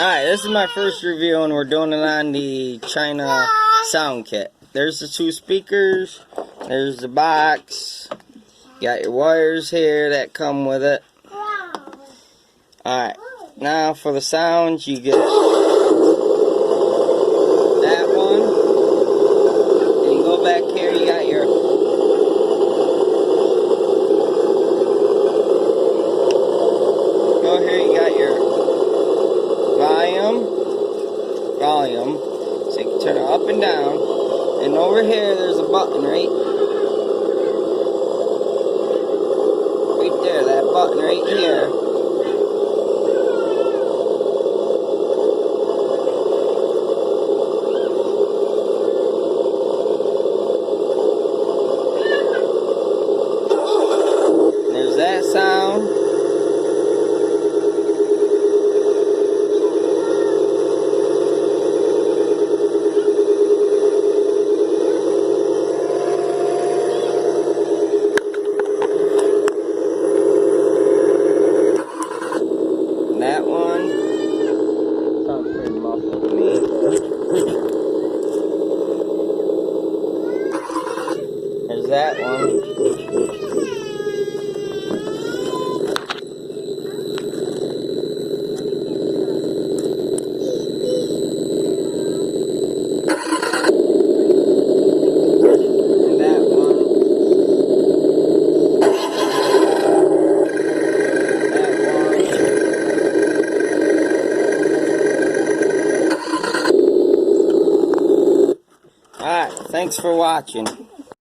Alright, this is my first review and we're doing it on the China sound kit. There's the two speakers, there's the box, you got your wires here that come with it. Alright, now for the sounds you get that one, and you go back here, you got your volume, so you can turn it up and down, and over here there's a button right there, that button right here. There's that sound. That one sounds pretty muffled to me. There's that one. And that one. Alright, thanks for watching.